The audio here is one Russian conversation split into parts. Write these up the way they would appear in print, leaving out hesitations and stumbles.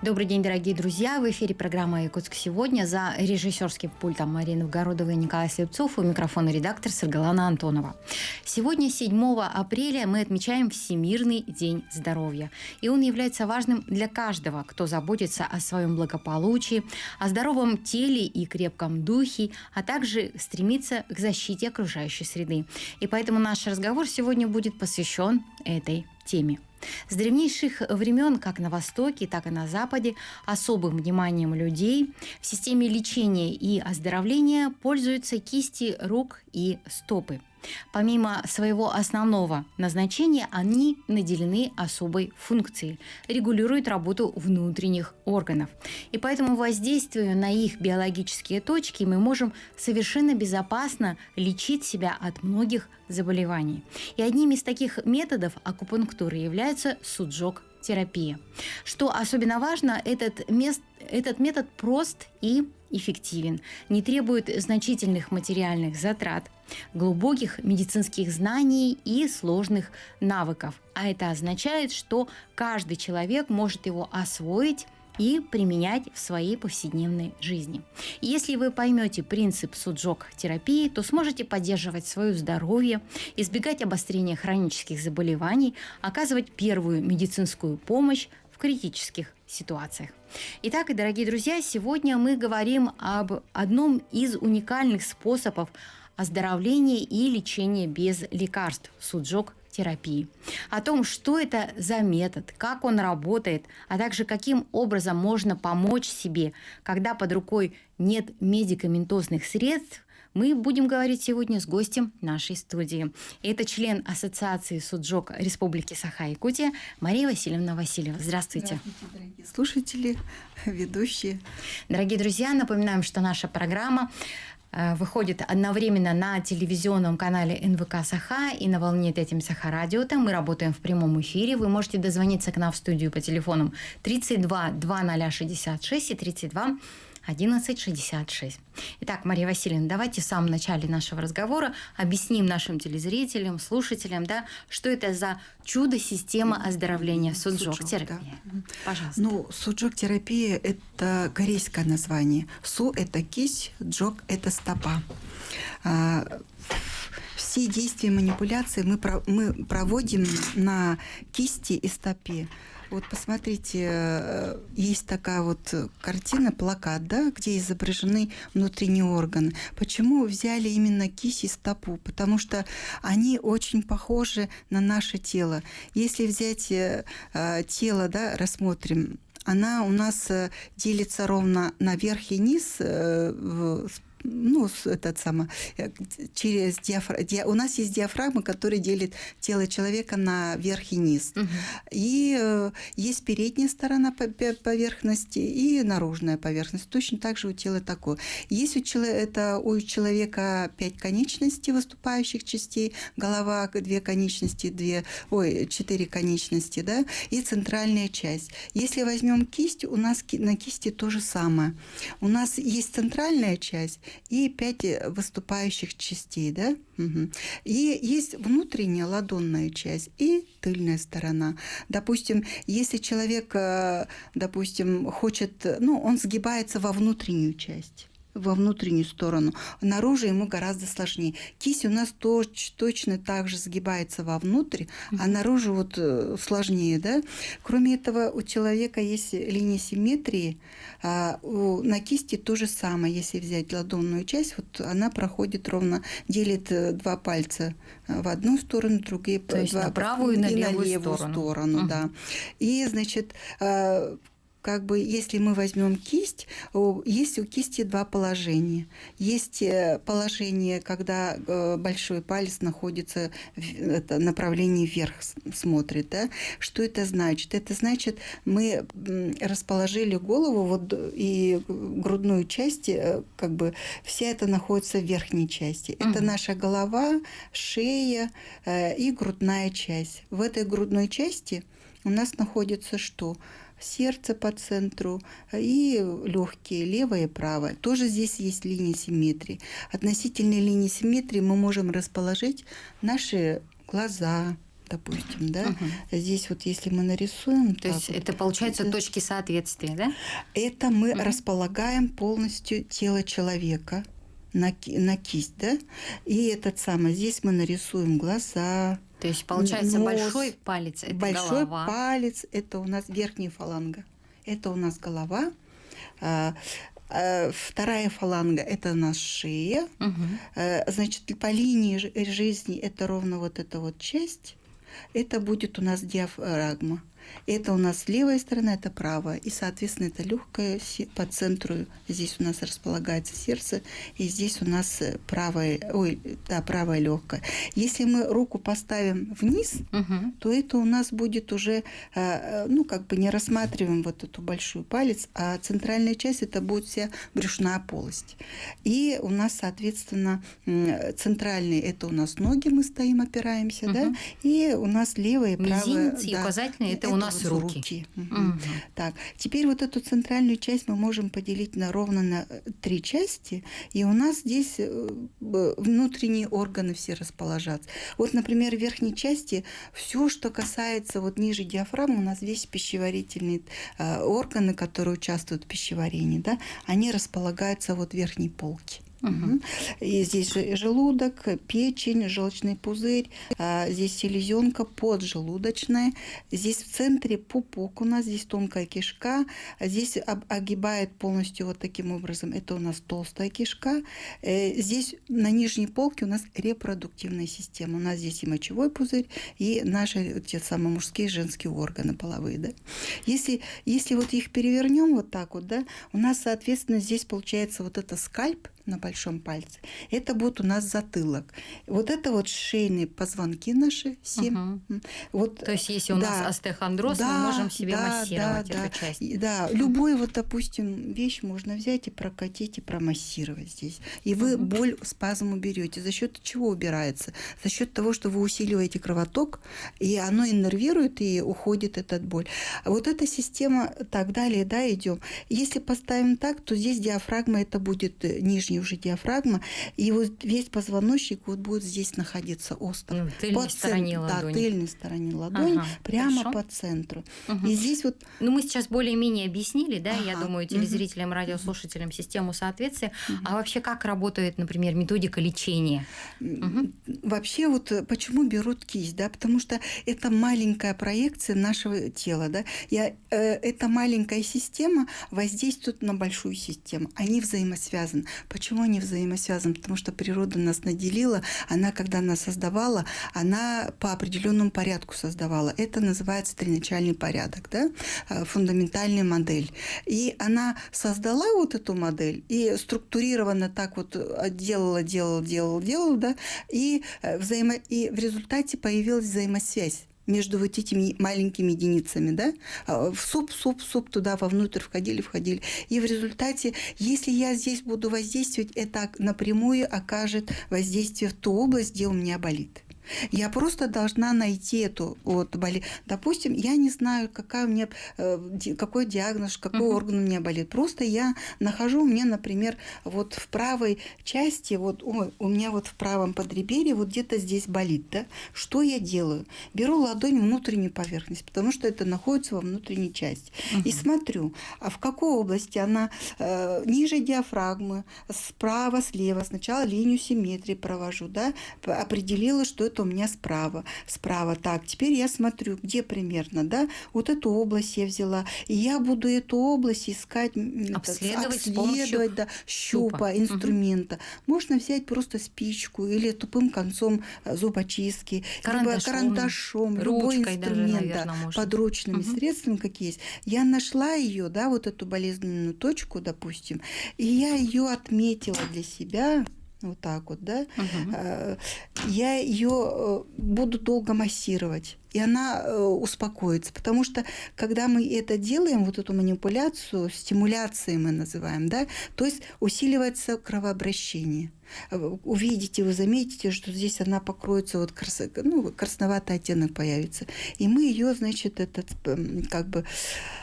Добрый день, дорогие друзья! В эфире программа «Якутск сегодня». За режиссерским пультом Марина Вгородова и Николай Слепцов. У микрофона редактор Саргалана Антонова. Сегодня, 7 апреля, мы отмечаем Всемирный день здоровья. И он является важным для каждого, кто заботится о своем благополучии, о здоровом теле и крепком духе, а также стремится к защите окружающей среды. И поэтому наш разговор сегодня будет посвящен этой теме. С древнейших времен, как на Востоке, так и на Западе, особым вниманием людей в системе лечения и оздоровления пользуются кисти рук и стопы. Помимо своего основного назначения, они наделены особой функцией, регулируют работу внутренних органов. И поэтому, воздействуя на их биологические точки, мы можем совершенно безопасно лечить себя от многих заболеваний. И одним из таких методов акупунктуры является суджок-терапия. Что особенно важно, этот метод прост и эффективен, не требует значительных материальных затрат, глубоких медицинских знаний и сложных навыков. А это означает, что каждый человек может его освоить и применять в своей повседневной жизни. И если вы поймете принцип суджок-терапии, то сможете поддерживать свое здоровье, избегать обострения хронических заболеваний, оказывать первую медицинскую помощь в критических ситуациях. Итак, дорогие друзья, сегодня мы говорим об одном из уникальных способов оздоровления и лечения без лекарств – суджок-терапии. О том, что это за метод, как он работает, а также каким образом можно помочь себе, когда под рукой нет медикаментозных средств, мы будем говорить сегодня с гостем нашей студии. Это член Ассоциации суджок Республики Саха-Якутия Мария Васильевна Васильева. Здравствуйте. Здравствуйте, дорогие слушатели, ведущие. Дорогие друзья, напоминаем, что наша программа выходит одновременно на телевизионном канале НВК Саха и на волне Тетим Саха Радио. Там мы работаем в прямом эфире. Вы можете дозвониться к нам в студию по телефонам 32 2066 и 32 1166. Итак, Мария Васильевна, давайте в самом начале нашего разговора объясним нашим телезрителям, слушателям, что это за чудо-система оздоровления суджок-терапия. Да. Пожалуйста. Суджок-терапия – это корейское название. Су – это кисть, джок – это стопа. Все действия манипуляции мы проводим на кисти и стопе. Вот посмотрите, есть такая вот картина, плакат, где изображены внутренние органы. Почему взяли именно кисть и стопу? Потому что они очень похожи на наше тело. Если взять тело, рассмотрим, она у нас делится ровно на верх и низ, через у нас есть диафрагма, которая делит тело человека на верх и низ. Угу. И есть передняя сторона поверхности и наружная поверхность. Точно так же у тела такое. Есть у человека 5 конечностей, выступающих частей, голова, 2 конечности, 4 конечности, и центральная часть. Если возьмем кисть, у нас на кисти то же самое. У нас есть центральная часть и 5 выступающих частей, Угу. И есть внутренняя ладонная часть и тыльная сторона. Допустим, если человек, хочет, он сгибается во внутреннюю часть, во внутреннюю сторону. Наружу ему гораздо сложнее. Кисть у нас точно так же сгибается вовнутрь, а наружу сложнее. Кроме этого, у человека есть линия симметрии. На кисти то же самое. Если взять ладонную часть, она проходит ровно, делит 2 пальца в одну сторону, другие то есть на правую и на левую сторону. Да. И, если мы возьмем кисть, есть у кисти 2 положения. Есть положение, когда большой палец находится в направлении вверх, смотрит. Что это значит? Это значит, мы расположили голову и грудную часть, вся это находится в верхней части. Это наша голова, шея и грудная часть. В этой грудной части у нас находится что? Сердце по центру и легкие, левое и правое. Тоже здесь есть линия симметрии. Относительно линии симметрии мы можем расположить наши глаза, допустим, да. Здесь вот если мы нарисуем... То есть вот, это получается точки соответствия, да? Это мы располагаем полностью тело человека на кисть, да. И этот самый, здесь мы нарисуем глаза. То есть получается нос, большой палец – это большой голова. палец – это у нас верхняя фаланга. Это у нас голова. Вторая фаланга – это у нас шея. Значит, по линии жизни это ровно вот эта вот часть. Это будет у нас диафрагма. Это у нас левая сторона, это правая. И, соответственно, это легкое по центру. Здесь у нас располагается сердце, и здесь у нас правая легкая. Если мы руку поставим вниз, то это у нас будет уже, как бы не рассматриваем вот эту большую палец, а центральная часть это будет вся брюшная полость. И у нас, соответственно, центральный это у нас ноги, мы стоим, опираемся, да, и у нас левая и правая. Мизинец и указательный это у нас вот руки. Так, теперь вот эту центральную часть мы можем поделить ровно на 3 части, и у нас здесь внутренние органы все расположатся. Вот, например, в верхней части все, что касается вот ниже диафрагмы, у нас весь пищеварительные органы, которые участвуют в пищеварении, да, они располагаются вот в верхней полке. И здесь же желудок, печень, желчный пузырь, здесь селезенка поджелудочная, здесь в центре пупок у нас, здесь тонкая кишка, здесь огибает полностью вот таким образом, это у нас толстая кишка, здесь на нижней полке у нас репродуктивная система, у нас здесь и мочевой пузырь, и наши те самые мужские и женские органы половые, да. Если вот их перевернем вот так вот, да, у нас, соответственно, здесь получается вот это скальп на большом пальце. Это будет у нас затылок. Вот это вот шейные позвонки наши 7. Вот, то есть если у нас остеохондроз, мы можем себе массировать эту часть. Да, любую вот, допустим, вещь можно взять и прокатить, и промассировать здесь. И вы боль, спазм уберете. За счет чего убирается? За счет того, что вы усиливаете кровоток, и оно иннервирует, и уходит эта боль. А вот эта система, так далее, да, идем. Если поставим так, то здесь диафрагма, это будет нижняя уже диафрагма, и вот весь позвоночник вот будет здесь находиться остров. В тыльной стороне ладони. Да, тыльной стороне ладони, прямо по центру. И здесь вот... мы сейчас более-менее объяснили, да, я думаю, телезрителям, радиослушателям систему соответствия. А вообще как работает, например, методика лечения? Вообще вот почему берут кисть, да, потому что это маленькая проекция нашего тела, да. Эта маленькая система воздействует на большую систему. Они взаимосвязаны. Почему они взаимосвязаны? Потому что природа нас наделила, она, когда нас создавала, она по определенному порядку создавала. Это называется треначальный порядок, да? Фундаментальная модель. И она создала вот эту модель и структурированно так вот делала, да? И в результате появилась взаимосвязь между вот этими маленькими единицами, да, в суп туда вовнутрь входили. И в результате, если я здесь буду воздействовать, это напрямую окажет воздействие в ту область, где у меня болит. Я просто должна найти эту вот болезнь. Допустим, я не знаю, какой диагноз, какой орган у меня болит. Просто я нахожу, у меня, например, вот в правой части, у меня вот в правом подреберье вот где-то здесь болит, да? Что я делаю? Беру ладонь внутреннюю поверхность, потому что это находится во внутренней части. И смотрю, а в какой области она ниже диафрагмы, справа, слева. Сначала линию симметрии провожу, да? Определила, что это у меня справа. Так, теперь я смотрю, где примерно, да, вот эту область я взяла, и я буду эту область искать, обследовать с помощью щупа, инструмента. Можно взять просто спичку или тупым концом зубочистки, либо карандашом, любой инструмент, даже, подручными средствами, какие есть. Я нашла ее, да, вот эту болезненную точку, допустим, и я ее отметила для себя. Вот так вот, да. Я ее буду долго массировать. и она успокоится. Потому что, когда мы это делаем, вот эту манипуляцию, стимуляцией мы называем, да, то есть усиливается кровообращение. Увидите, вы заметите, что здесь она покроется, вот красноватый оттенок появится. И мы ее, значит, как бы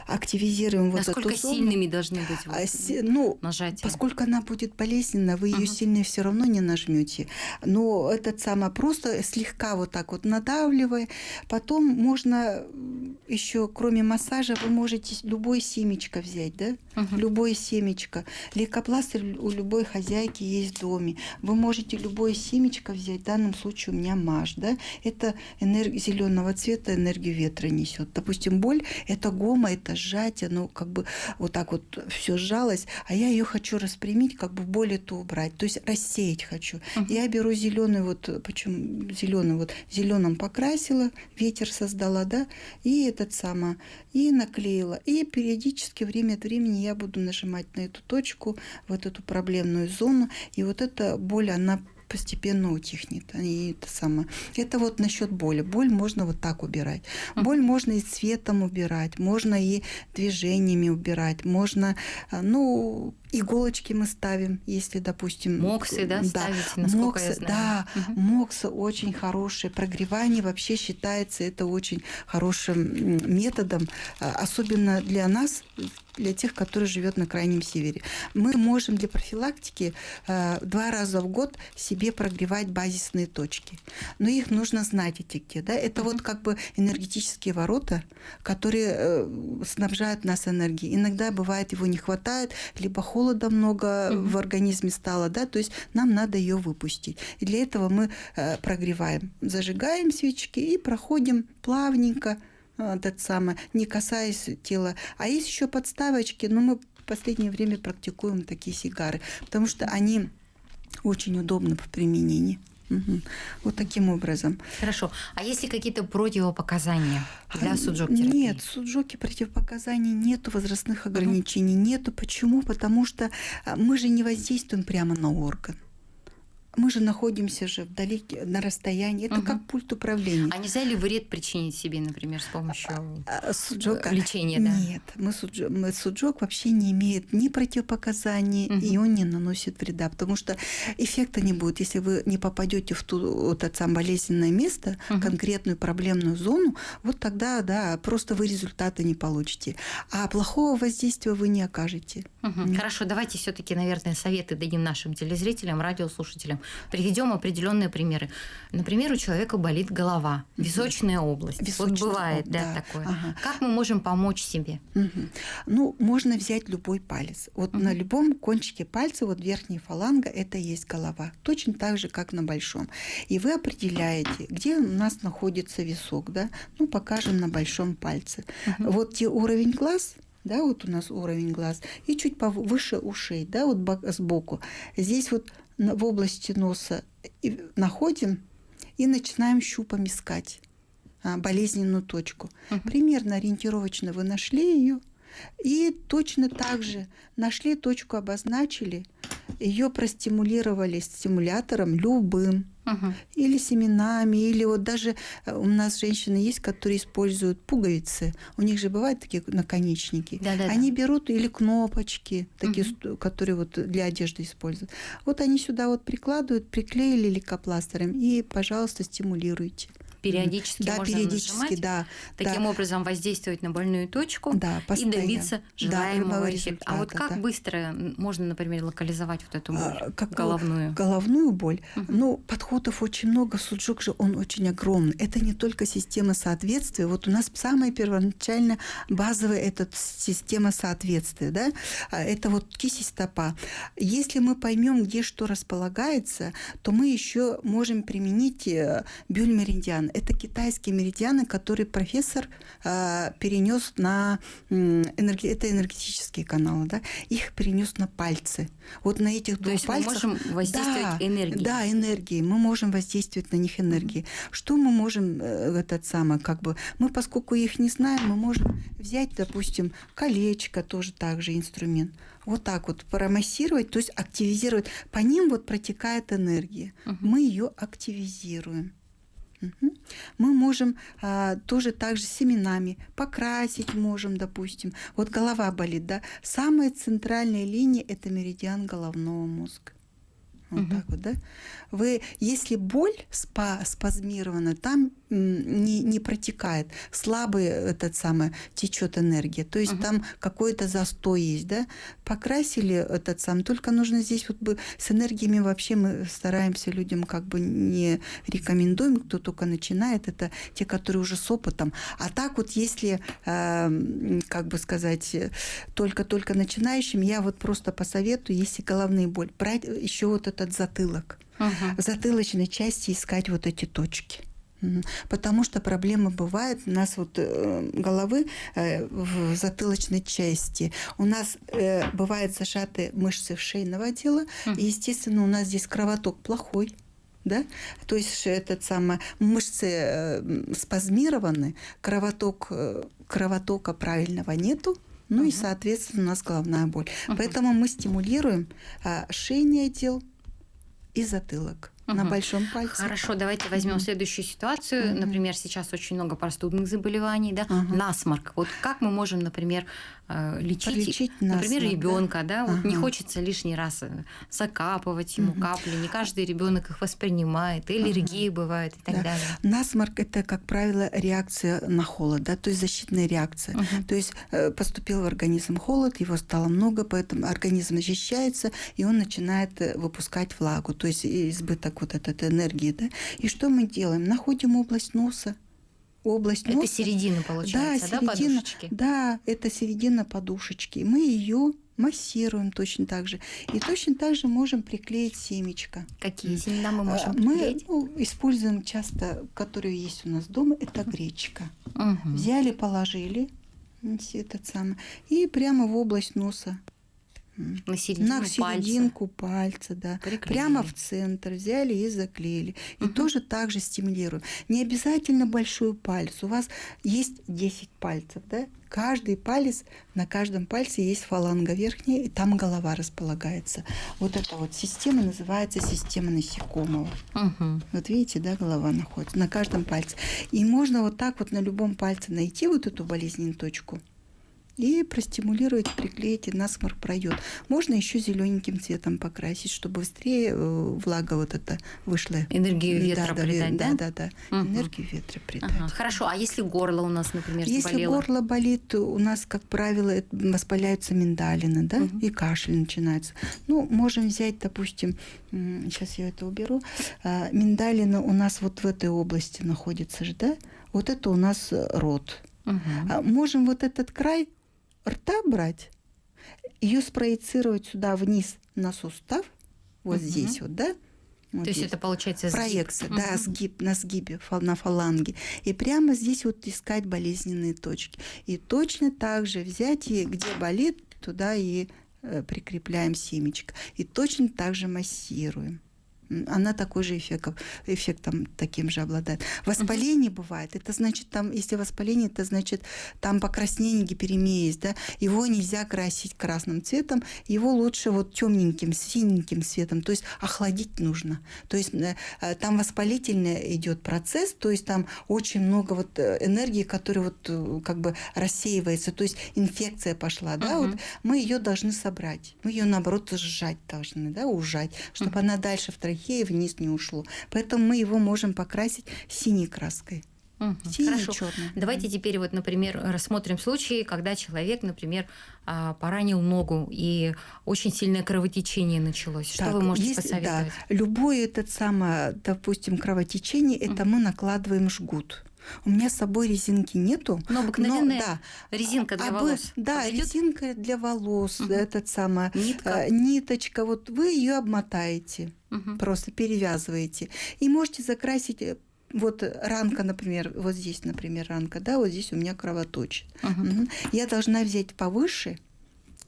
активизируем. Насколько вот эту зону. сильными должны быть нажатия? Поскольку она будет болезненна, вы ее сильно все равно не нажмете. Но просто слегка вот так вот надавливая. Потом можно еще, кроме массажа, вы можете любое семечко взять, да? Любое семечко. Лейкопластырь у любой хозяйки есть в доме. Вы можете любое семечко взять, в данном случае у меня мажь, да? Это энергия зеленого цвета, энергию ветра несет. Допустим, боль – это гома, это сжатие, как бы вот так вот все сжалось, а я ее хочу распрямить, как бы боль эту убрать, то есть рассеять хочу. Я беру зеленый почему зеленый зеленым покрасила, ветер создала, да, и и наклеила. И периодически время от времени я буду нажимать на эту точку, вот эту проблемную зону, и вот эта боль, она постепенно утихнет. Это вот насчет боли. Боль можно вот так убирать. Боль можно и цветом убирать, можно и движениями убирать, можно, иголочки мы ставим, если, допустим... Моксы, да, ставите, насколько я знаю. Да, моксы очень хорошие. Прогревание вообще считается это очень хорошим методом, особенно для нас, для тех, которые живут на Крайнем Севере. Мы можем для профилактики 2 раза в год себе прогревать базисные точки. Но их нужно знать, эти где. Да? Это вот как бы энергетические ворота, которые снабжают нас энергией. Иногда бывает, его не хватает, либо холода много в организме стало, да, то есть нам надо ее выпустить. И для этого мы прогреваем, зажигаем свечки и проходим плавненько, не касаясь тела. А есть еще подставочки, но мы в последнее время практикуем такие сигары, потому что они очень удобны в применении. Вот таким образом. Хорошо. А есть ли какие-то противопоказания для суджок-терапии? Нет, суджоки противопоказаний нету, возрастных ограничений нету. Почему? Потому что мы же не воздействуем прямо на орган. Мы же находимся вдалеке, на расстоянии. Это как пульт управления. А нельзя ли вред причинить себе, например, с помощью суджока? Лечения? Да? Нет, суджок вообще не имеет ни противопоказаний, и он не наносит вреда, потому что эффекта не будет. Если вы не попадете в это болезненное место, конкретную проблемную зону, вот тогда, да, просто вы результата не получите. А плохого воздействия вы не окажете. Хорошо, давайте все-таки, наверное, советы дадим нашим телезрителям, радиослушателям. Приведем определенные примеры. Например, у человека болит голова, височная область. Бывает, такое. Как мы можем помочь себе? Можно взять любой палец. Вот на любом кончике пальца, вот верхняя фаланга, это и есть голова. Точно так же, как на большом. И вы определяете, где у нас находится висок, да? Покажем на большом пальце. Вот где уровень глаз, да, вот у нас уровень глаз, и чуть повыше ушей, да, вот сбоку. Здесь вот в области носа находим и начинаем щупом искать болезненную точку. Примерно ориентировочно вы нашли ее, и точно так же нашли точку, обозначили, ее простимулировали стимулятором любым, или семенами, или вот даже у нас женщины есть, которые используют пуговицы. У них же бывают такие наконечники. Они берут или кнопочки, такие, которые вот для одежды используют. Вот они сюда вот прикладывают, приклеили лейкопластырем и, пожалуйста, стимулируйте. Периодически можно нажимать, таким образом воздействовать на больную точку и добиться желаемого эффекта. А вот как быстро можно, например, локализовать вот эту боль головную? Головную боль? Подходов очень много. Суджок же, он очень огромный. Это не только система соответствия. Вот у нас самая первоначальная базовая это система соответствия. Да? Это вот кисть и стопа. Если мы поймем, где что располагается, то мы еще можем применить бюль-меридиан. Это китайские меридианы, которые профессор перенес на... Это энергетические каналы, да? Их перенес на пальцы. Вот на этих двух пальцах... То есть мы можем воздействовать энергией? Да, энергией. Мы можем воздействовать на них энергией. Что мы можем... Мы, поскольку их не знаем, мы можем взять, допустим, колечко, тоже так же инструмент. Вот так вот промассировать, то есть активизировать. По ним вот протекает энергия. Мы ее активизируем. Мгм. Мы можем тоже также семенами покрасить можем, допустим. Вот голова болит, да? Самая центральная линия – это меридиан головного мозга. Вот так вот, да? Вы, если боль спазмирована, там не протекает, слабый течет энергия, то есть там какой-то застой есть, да? Покрасили только нужно здесь с энергиями вообще мы стараемся людям не рекомендуем, кто только начинает, это те, которые уже с опытом. А так вот, если, только начинающим, я просто посоветую, если головные боли, брать еще этот затылок. В затылочной части искать эти точки. Потому что проблема бывает у нас головы в затылочной части. У нас бывают зажаты мышцы шейного отдела, и, естественно, у нас здесь кровоток плохой. Да? То есть мышцы спазмированы, кровотока правильного нету, и, соответственно, у нас головная боль. Поэтому мы стимулируем шейный отдел и затылок на большом пальце. Хорошо, давайте возьмем следующую ситуацию. Например, сейчас очень много простудных заболеваний, да? Насморк. Вот как мы можем, например, лечить например, ребенка, да? Вот не хочется лишний раз закапывать ему капли, не каждый ребенок их воспринимает, и аллергии бывают и так далее. Насморк – это, как правило, реакция на холод, да? То есть защитная реакция. То есть поступил в организм холод, его стало много, поэтому организм защищается, и он начинает выпускать влагу, то есть избыток этой энергии, да? И что мы делаем? Находим область носа. Это середина, получается, да, подушечки? Да, это середина подушечки. Мы ее массируем точно так же. И точно так же можем приклеить семечко. Какие семена мы можем приклеить? Мы используем часто, которые есть у нас дома, это гречка. Взяли, положили и прямо в область носа. На серединку пальца, да. Прямо в центр взяли и заклеили. И тоже так же стимулируем. Не обязательно большой палец. У вас есть 10 пальцев, да? Каждый палец, на каждом пальце есть фаланга верхняя, и там голова располагается. Вот эта система называется система насекомого. Вот видите, да, голова находится на каждом пальце. И можно на любом пальце найти эту болезненную точку и простимулировать, приклеить, и насморк пройдет. Можно еще зелененьким цветом покрасить, чтобы быстрее влага вышла. Энергию ветра придать, да? Да. Энергию ветра придать. Хорошо, а если горло у нас, например, заболело? Если горло болит, у нас, как правило, воспаляются миндалины, да, и кашель начинается. Можем взять, допустим, сейчас я это уберу, миндалина у нас в этой области находится же, да? Это у нас рот. Можем этот край рта брать, ее спроецировать сюда вниз на сустав, здесь да? То есть это получается проекция, сгиб. Да, сгиб, на сгибе, на фаланге. И прямо здесь искать болезненные точки. И точно так же взять, и где болит, туда и прикрепляем семечко. И точно так же массируем. Она такой же эффектом таким же обладает. Воспаление бывает. Это значит, если воспаление, это значит, там покраснение, гиперемия есть, да? Его нельзя красить красным цветом, его лучше темненьким, синеньким цветом, то есть охладить нужно. То есть там воспалительный идет процесс, то есть там очень много энергии, которая рассеивается, то есть инфекция пошла, да? Мы ее должны собрать, мы ее наоборот сжать должны, да, ужать, чтобы она дальше в трахее вниз не ушло. Поэтому мы его можем покрасить синей краской. Хорошо. Чёрной. Давайте теперь, например, рассмотрим случаи, когда человек, например, поранил ногу и очень сильное кровотечение началось. Что вы можете посоветовать? Да, любое допустим, кровотечение, это мы накладываем жгут. У меня с собой резинки нету. Но обыкновенная резинка для волос. Да, подойдёт? Резинка для волос, ниточка. Вы ее обмотаете, просто перевязываете. И можете закрасить. Ранка, например, здесь, например, ранка, да, здесь у меня кровоточит. Я должна взять повыше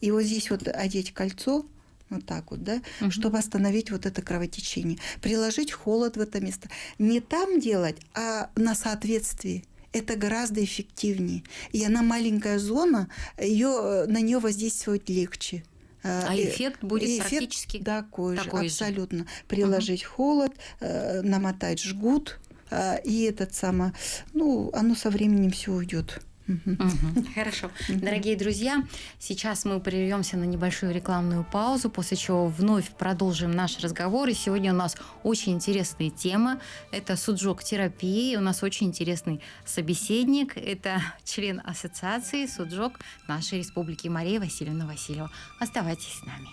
и здесь одеть кольцо, да, чтобы остановить это кровотечение. Приложить холод в это место. Не там делать, а на соответствии. Это гораздо эффективнее. И она маленькая зона, на нее воздействовать легче. А эффект будет практически такой же, абсолютно. Приложить холод, намотать жгут, и оно со временем все уйдет. Хорошо. Дорогие друзья, сейчас мы прервемся на небольшую рекламную паузу, после чего вновь продолжим наш разговор. И сегодня у нас очень интересная тема. Это суджок-терапия. И у нас очень интересный собеседник. Это член ассоциации суджок нашей республики Мария Васильевна Васильева. Оставайтесь с нами.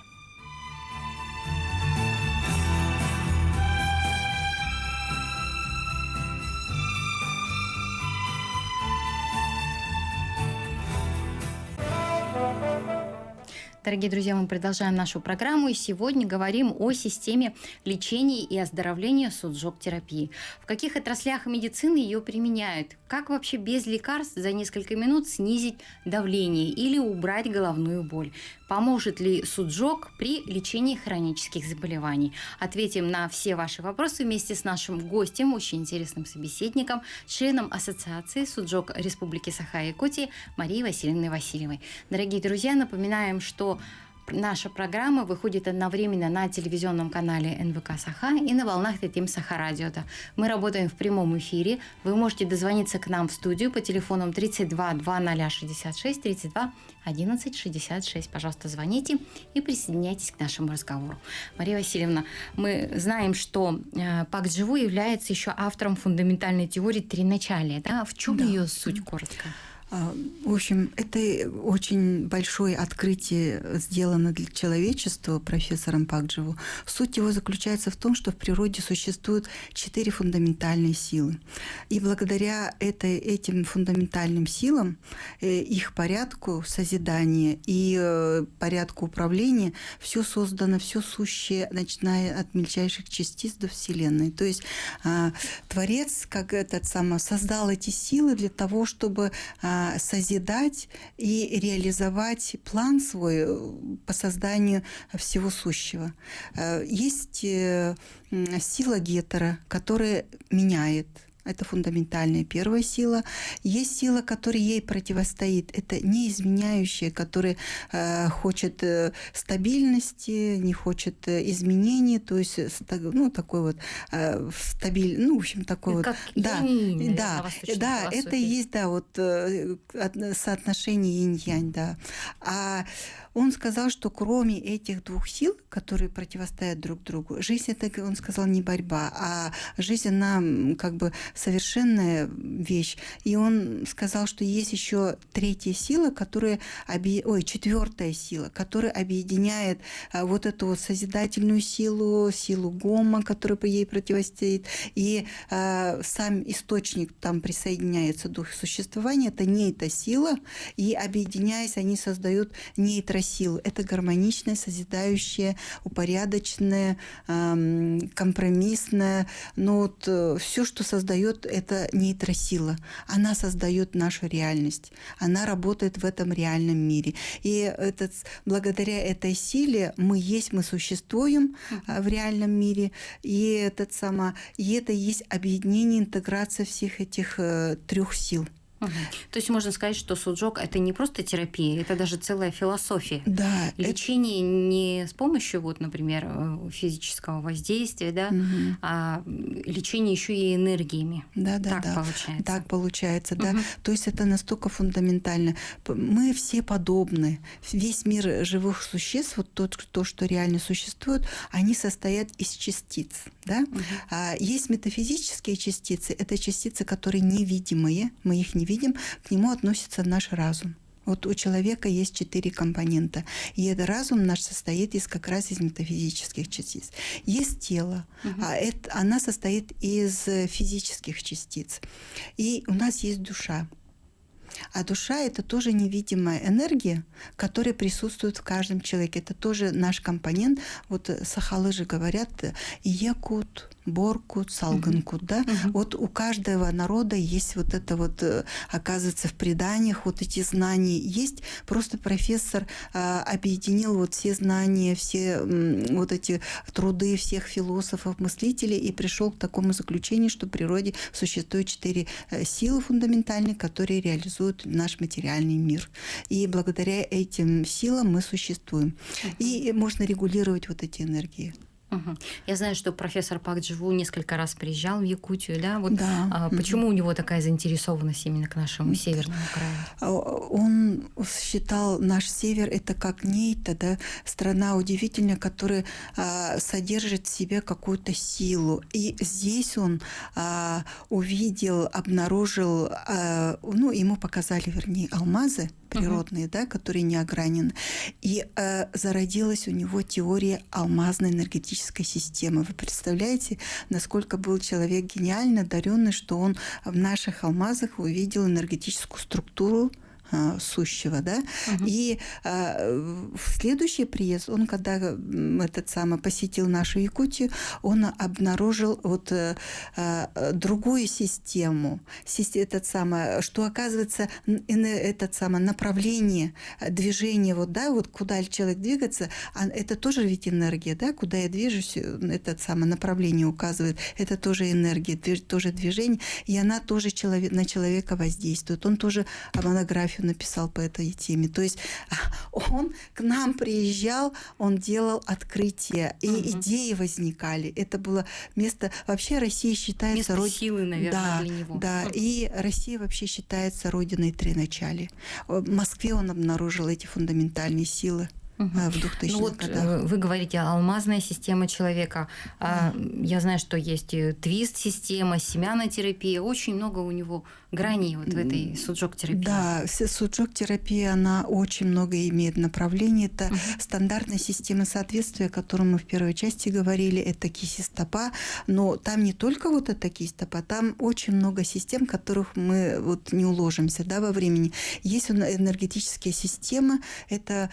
Дорогие друзья, мы продолжаем нашу программу, и сегодня говорим о системе лечения и оздоровления суджок-терапии. В каких отраслях медицины ее применяют? Как вообще без лекарств за несколько минут снизить давление или убрать головную боль? Поможет ли суджок при лечении хронических заболеваний? Ответим на все ваши вопросы вместе с нашим гостем, очень интересным собеседником, членом Ассоциации суджок Республики Саха-Якутия Марией Васильевной Васильевой. Дорогие друзья, напоминаем, что наша программа выходит одновременно на телевизионном канале НВК Саха и на волнах ТТМ Саха Радио. Мы работаем в прямом эфире. Вы можете дозвониться к нам в студию по телефонам 32 2066 32 11 66. Пожалуйста, звоните и присоединяйтесь к нашему разговору. Мария Васильевна, мы знаем, что Пак Дживу является еще автором фундаментальной теории «Триначалия». Да? В чем ее суть, коротко? В общем, это очень большое открытие сделано для человечества профессором Пак Дживу. Суть его заключается в том, что в природе существуют 4 фундаментальные силы. И благодаря этим фундаментальным силам, их порядку созидания и порядку управления, все создано, все сущее, начиная от мельчайших частиц до Вселенной. То есть Творец, создал эти силы для того, чтобы созидать и реализовать план свой по созданию всего сущего. Есть сила Гетера, которая меняет. Это фундаментальная первая сила. Есть сила, которая ей противостоит. Это неизменяющая, которая хочет стабильности, не хочет изменений. То есть, такой вот стабильный, в общем, такой вот. Как это и есть, соотношение инь-янь, да. А он сказал, что кроме этих двух сил, которые противостоят друг другу, жизнь это, он сказал, не борьба, а жизнь, она совершенная вещь. И он сказал, что есть еще третья сила, четвертая сила, которая объединяет вот эту вот созидательную силу гомма, которая по ей противостоит, и сам источник, там присоединяется дух существования, это нейта-сила, и объединяясь, они создают нейтросилу. Это гармоничная, созидающая, упорядоченная, компромиссная. Но все, что создает, это нейтросила. Она создает нашу реальность. Она работает в этом реальном мире. И благодаря этой силе мы существуем в реальном мире. И это есть объединение, интеграция всех этих 3 сил. То есть можно сказать, что суджок – это не просто терапия, это даже целая философия. Да. Лечение не с помощью, например, физического воздействия, да, а лечение еще и энергиями. Получается. Так получается, да. То есть это настолько фундаментально. Мы все подобны. Весь мир живых существ, то, что реально существует, они состоят из частиц. Да? Есть метафизические частицы, это частицы, которые невидимые, мы их не видим, к нему относится наш разум. Вот у человека есть 4 компонента, и этот разум наш состоит как раз из метафизических частиц. Есть тело, она состоит из физических частиц. И у нас есть душа. А душа – это тоже невидимая энергия, которая присутствует в каждом человеке. Это тоже наш компонент. Вот сахалы же говорят якут, боркут, салганкут. Да? Вот у каждого народа есть вот это оказывается, в преданиях вот эти знания есть. Просто профессор объединил все знания, все эти труды всех философов, мыслителей и пришел к такому заключению, что в природе существует 4 силы фундаментальные, которые реализуют наш материальный мир. И благодаря этим силам мы существуем. И можно регулировать эти энергии. Мгм. Я знаю, что профессор Пак Дживу несколько раз приезжал в Якутию, да? Вот Да. почему у него такая заинтересованность именно к нашему северному краю? Он считал наш север это как нейта, да, страна удивительная, которая содержит в себе какую-то силу. И здесь он увидел, обнаружил, ну, ему показали, вернее, алмазы природные, да, которые не огранены. И зародилась у него теория алмазной энергетической системы. Вы представляете, насколько был человек гениально одаренный, что он в наших алмазах увидел энергетическую структуру сущего, да, и в следующий приезд он, когда этот самый посетил нашу Якутию, он обнаружил вот другую систему, этот самый, что оказывается этот самое направление движения, вот, да, вот куда человек двигается, это тоже ведь энергия, да, куда я движусь, это самое направление указывает, это тоже энергия, тоже движение, и она тоже на человека воздействует, он тоже монографию написал по этой теме. То есть он к нам приезжал, он делал открытия, и идеи возникали. Это было место... Вообще Россия считается... Место силы, наверное, для него. Да, и Россия вообще считается родиной треначалия. В Москве он обнаружил эти фундаментальные силы. В 2000-х ну, вот годах. Вы говорите, алмазная система человека. Я знаю, что есть твист-система, семянотерапия. Очень много у него граней вот в этой суджок-терапии. Да, суджок-терапия, она очень много имеет направлений. Это стандартная система соответствия, о которой мы в первой части говорили, это киси-стопа. Но там не только вот эта киси-стопа, там очень много систем, в которых мы вот не уложимся, да, во времени. Есть энергетические системы, это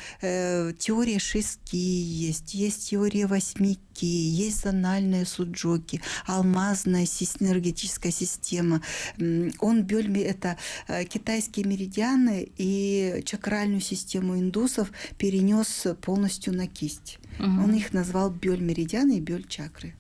теория шестки есть теория восьмики, есть зональные суджоки, алмазная энергетическая система. Это китайские меридианы и чакральную систему индусов перенес полностью на кисть. Он их назвал бёль-меридианы и бёль-чакры.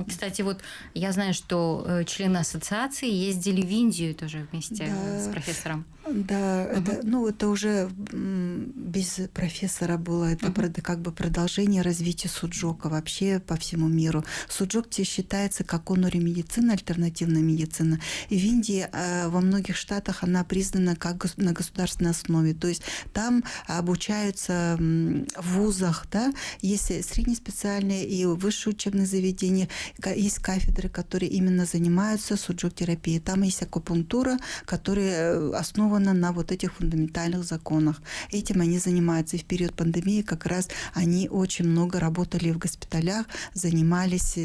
Кстати, вот я знаю, что члены ассоциации ездили в Индию тоже вместе с профессором. Да, это уже без профессора было, это как бы продолжение развития суджока вообще по всему миру. Суджок считается как онори медицина, альтернативная медицина. И в Индии, во многих штатах она признана как на государственной основе. То есть там обучаются в вузах, да, есть среднеспециальные и высшие учебные заведения, есть кафедры, которые именно занимаются суджок-терапией. Там есть акупунктура, которая основана на вот этих фундаментальных законах. Этим они занимаются. И в период пандемии как раз они очень много работали в госпиталях, занимались,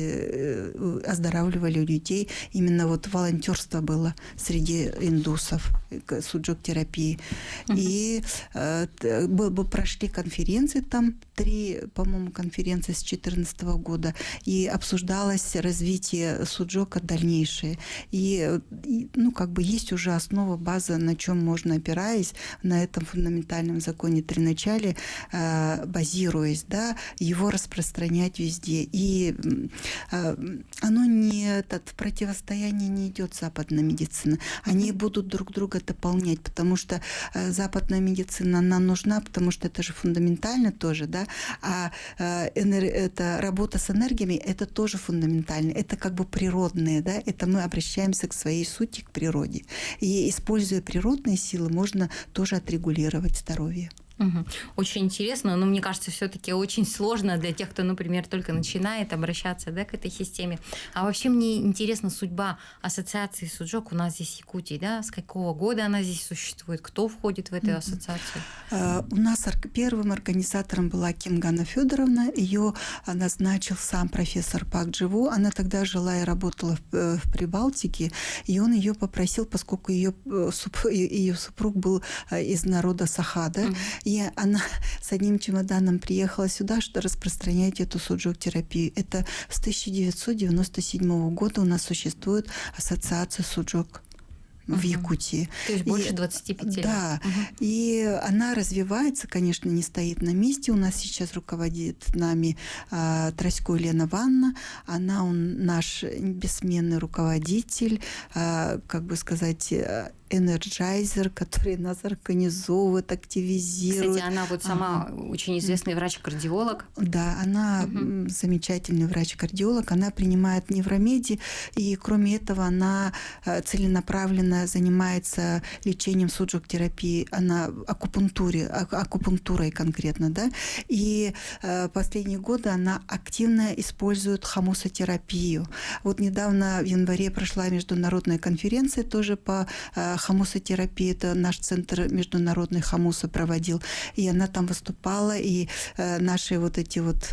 оздоравливали людей. Именно вот волонтерство было среди индусов, суджок-терапии. И прошли конференции там, 3, по-моему, конференции с 2014 года, и обсуждалось развитие суджока дальнейшее. И как бы есть уже основа, база, на чем можно, опираясь на этом фундаментальном законе треначалия, базируясь, да, его распространять везде. И оно в противостоянии не идет западная медицина. Они будут друг друга дополнять, потому что западная медицина, она нужна, потому что это же фундаментально тоже, да, а это работа с энергиями, это тоже фундаментально, это как бы природные, да, это мы обращаемся к своей сути, к природе. И используя природные силы, можно тоже отрегулировать здоровье. Очень интересно, но мне кажется, все-таки очень сложно для тех, кто, например, только начинает обращаться, да, к этой системе. А вообще мне интересна судьба ассоциации суджок у нас здесь в Якутии, да, с какого года она здесь существует, кто входит в эту ассоциацию? У нас первым организатором была Кимгана Федоровна, ее назначил сам профессор Пак Дживу, она тогда жила и работала в Прибалтике, и он ее попросил, поскольку ее супруг был из народа Саха, да, и она с одним чемоданом приехала сюда, чтобы распространять эту суджок-терапию. Это с 1997 года у нас существует ассоциация суджок в Якутии. То есть больше 25 лет. Да. И она развивается, конечно, не стоит на месте. У нас сейчас руководит нами Трасько Елена Ивановна. Она наш бессменный руководитель, как бы сказать, энерджайзер, который нас организовывает, активизирует. Кстати, она вот сама очень известный врач-кардиолог. Да, она замечательный врач-кардиолог, она принимает невромеди, и кроме этого она целенаправленно занимается лечением суджок-терапии, она акупунктурой конкретно, да, и последние годы она активно использует хамусотерапию. Вот недавно в январе прошла международная конференция тоже по хамусотерапии, это наш центр международный хамуса проводил, и она там выступала, и наши вот эти вот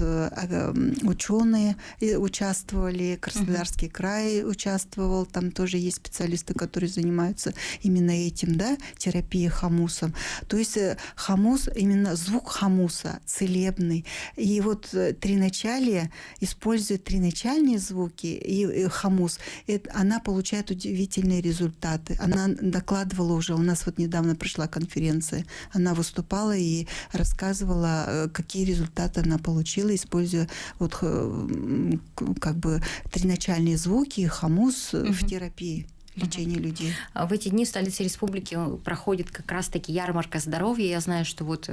ученые участвовали, Краснодарский край участвовал, там тоже есть специалисты, которые занимаются именно этим, да, терапией хамусом. То есть хамус, именно звук хамуса целебный. И вот триначалие использует триначальные звуки, и хамус, она получает удивительные результаты. Она докладывала уже, у нас вот недавно прошла конференция, она выступала и рассказывала, какие результаты она получила, используя вот как бы триначальные звуки и хамус в терапии. Лечение людей. В эти дни в столице республики проходит как раз-таки ярмарка здоровья. Я знаю, что вот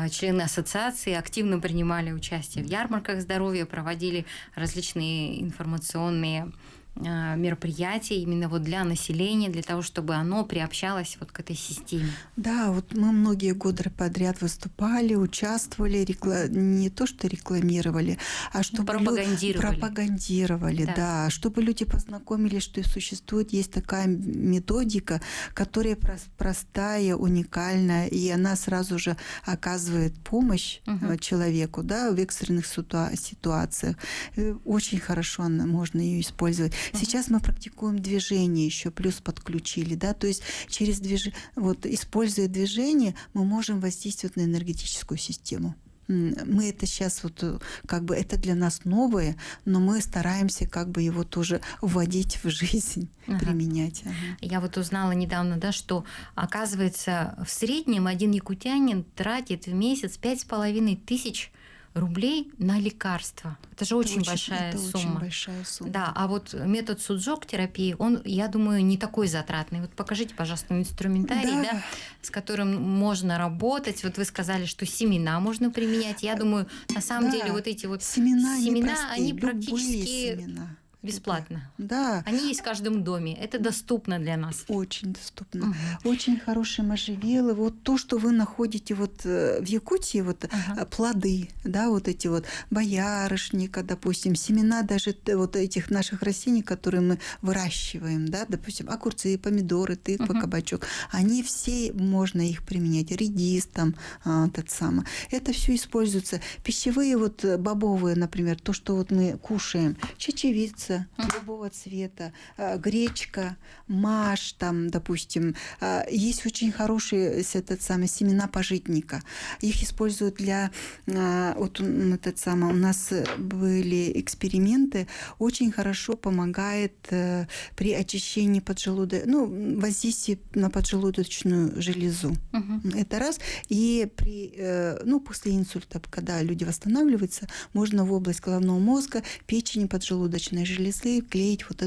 члены ассоциации активно принимали участие в ярмарках здоровья, проводили различные информационные мероприятия именно вот для населения, для того, чтобы оно приобщалось вот к этой системе. Да, вот мы многие годы подряд выступали, участвовали, не то что рекламировали, а чтобы пропагандировали, да, чтобы люди познакомились, что существует, есть такая методика, которая простая, уникальная, и она сразу же оказывает помощь человеку, да, в экстренных ситуациях. Очень хорошо можно ее использовать. Сейчас мы практикуем движение еще, плюс подключили, да, то есть через вот, используя движение, мы можем воздействовать на энергетическую систему. Мы это сейчас вот как бы это для нас новое, но мы стараемся как бы его тоже вводить в жизнь, применять. Я вот узнала недавно, да, что оказывается в среднем один якутянин тратит в месяц 5500 рублей на лекарства. Это же очень большая сумма. Очень большая сумма. Да, а вот метод суджок-терапии, он, я думаю, не такой затратный. Вот покажите, пожалуйста, инструментарий, да, с которым можно работать. Вот вы сказали, что семена можно применять. Я думаю, на самом деле вот эти вот семена они практически бесплатно. Да. Они есть в каждом доме. Это доступно для нас. Очень доступно. Очень хорошие можжевелы. Вот то, что вы находите вот в Якутии, вот плоды, да, вот эти вот боярышника, допустим, семена даже вот этих наших растений, которые мы выращиваем, да, допустим, огурцы, помидоры, тыква, кабачок, они все, можно их применять. Редис там, тот самый. Это все используется. Пищевые вот бобовые, например, то, что вот мы кушаем, чечевица, любого цвета, гречка, маш, там, допустим. Есть очень хорошие семена пажитника. Их используют для... Вот у нас были эксперименты. Очень хорошо помогает при очищении воздействии на поджелудочную железу. Это раз. И после инсульта, когда люди восстанавливаются, можно в область головного мозга, печени, поджелудочной железы клеить вот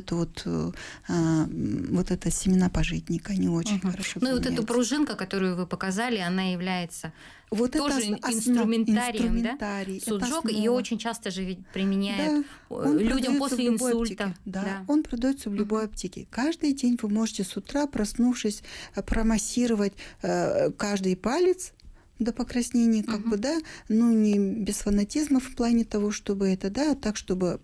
это семена пажитника. Они очень хорошо. Ну и вот эта пружинка, которую вы показали, она является вот тоже инструментарием, да? Суджок, ее очень часто же ведь применяют людям после инсульта. Да, он продается в любой аптеке. Каждый день вы можете с утра, проснувшись, промассировать каждый палец до покраснения, не без фанатизма в плане того, чтобы так, чтобы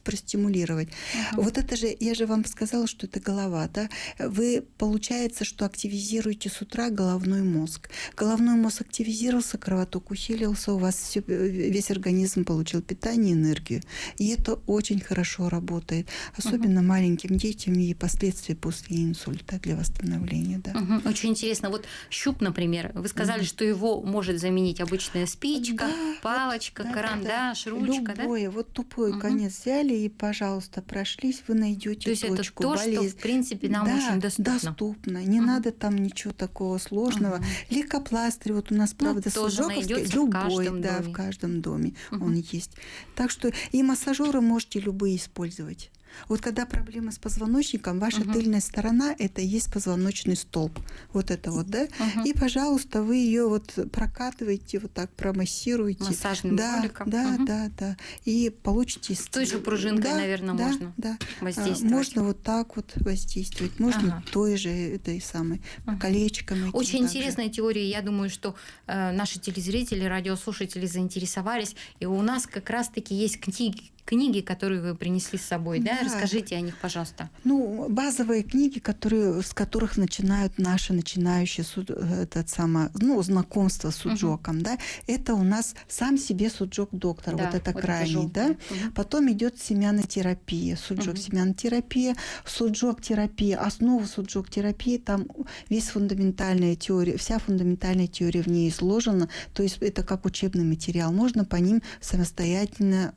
простимулировать. Вот это же, я же вам сказала, что это голова, да? Вы, получается, что активизируете с утра головной мозг. Головной мозг активизировался, кровоток усилился, у вас весь организм получил питание, энергию. И это очень хорошо работает. Особенно маленьким детям и последствия после инсульта для восстановления. Да. Очень интересно. Вот щуп, например, вы сказали, что его может заменить обычная спичка, палочка, карандаш, ручка. Любое, вот тупой конец взяли и, пожалуйста, прошлись, вы найдете точку. То есть это то, что, в принципе, нам очень доступно. Доступно. Не надо там ничего такого сложного. Лейкопластырь, вот у нас, правда, суджоковский, любой, в каждом доме он есть. Так что и массажеры можете любые использовать. Вот когда проблема с позвоночником, ваша тыльная сторона – это и есть позвоночный столб. Вот это вот, да? И, пожалуйста, вы ее вот прокатываете, вот так промассируете. Массажным роликом. Да. И получите… С той же пружинкой, наверное, можно воздействовать. Можно вот так вот воздействовать. Можно той же этой самой колечком. Очень интересная теория. Я думаю, что наши телезрители, радиослушатели заинтересовались. И у нас как раз-таки есть книги, которые вы принесли с собой, да? Расскажите о них, пожалуйста. Ну, базовые книги, с которых начинают наши начинающие знакомство с суджоком, да? Это у нас сам себе суджок-доктор, вот это крайний, да? Потом идет семянотерапия, суджок-семянотерапия, суджок-терапия, основа суджок-терапии, там вся фундаментальная теория в ней изложена, то есть это как учебный материал, можно по ним самостоятельно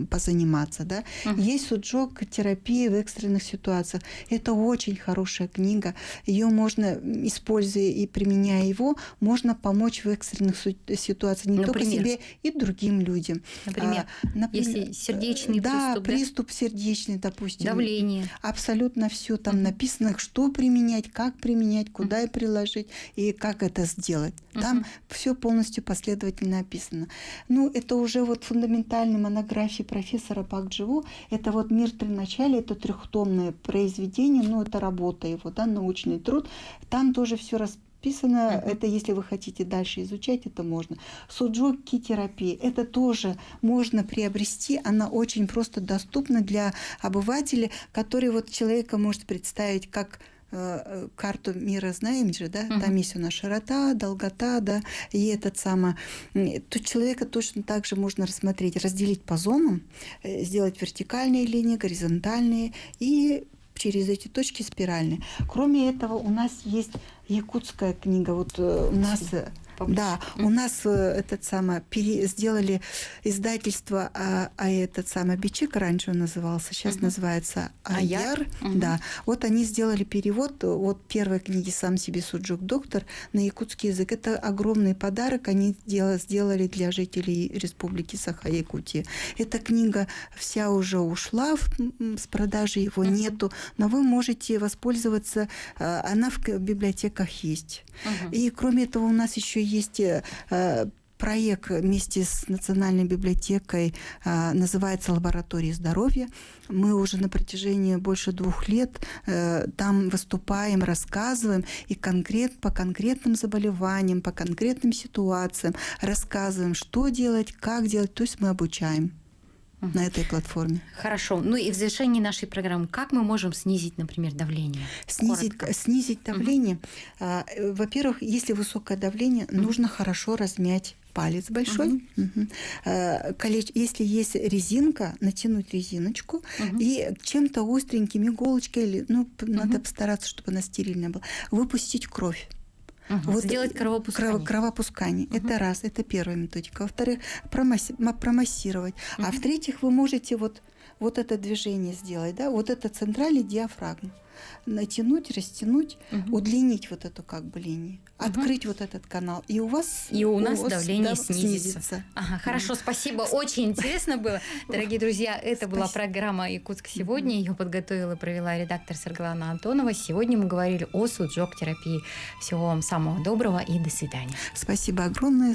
позаниматься, да. Есть суджок-терапия в экстренных ситуациях. Это очень хорошая книга. Ее можно, используя и применяя его, можно помочь в экстренных ситуациях не только себе и другим людям. Например, если сердечный приступ, приступ сердечный, допустим. Давление. Абсолютно все там написано, что применять, как применять, куда и приложить, и как это сделать. Там все полностью последовательно описано. Ну, это уже вот фундаментальные монографии профессора Пак Дживу. Это вот «Мир в начале», это 3-томное произведение, ну, это работа его, да, научный труд. Там тоже все расписано. Это если вы хотите дальше изучать, это можно. Суджоки-терапия, это тоже можно приобрести. Она очень просто доступна для обывателя, который вот человека может представить как карту мира, знаем же, да, там есть у нас широта, долгота, да, и этот самый, тут человека точно так же можно рассмотреть, разделить по зонам, сделать вертикальные линии, горизонтальные и через эти точки спиральные. Кроме этого, у нас есть якутская книга, вот у нас… Да, у нас сделали издательство Бичик, раньше он назывался, сейчас называется Аяр. Да, вот они сделали перевод вот первой книги «Сам себе суджок-доктор» на якутский язык. Это огромный подарок они сделали для жителей Республики Саха-Якутия. Эта книга вся уже ушла с продажи, его нету, но вы можете воспользоваться, она в библиотеках есть. И кроме этого у нас еще есть проект вместе с Национальной библиотекой, называется «Лаборатория здоровья». Мы уже на протяжении больше 2 лет там выступаем, рассказываем и по конкретным заболеваниям, по конкретным ситуациям рассказываем, что делать, как делать, то есть мы обучаем на этой платформе. Хорошо. Ну и в завершении нашей программы, как мы можем снизить, например, давление? Снизить давление. Во-первых, если высокое давление, нужно хорошо размять палец большой. Если есть резинка, натянуть резиночку и чем-то остреньким, иголочкой, или, надо постараться, чтобы она стерильная была, выпустить кровь. Вот сделать кровопускание. Кровопускание. Это раз, это первая методика. Во-вторых, промассировать. А в-третьих, вы можете вот это движение сделать, да, вот это центральный диафрагм. Натянуть, растянуть, удлинить вот эту как бы линию, открыть вот этот канал, и у нас давление снизится. Хорошо, спасибо, очень интересно было. Дорогие друзья, это была программа «Якутск сегодня». Ее подготовила и провела редактор Сыргалана Антонова. Сегодня мы говорили о суджок-терапии. Всего вам самого доброго и до свидания. Спасибо огромное.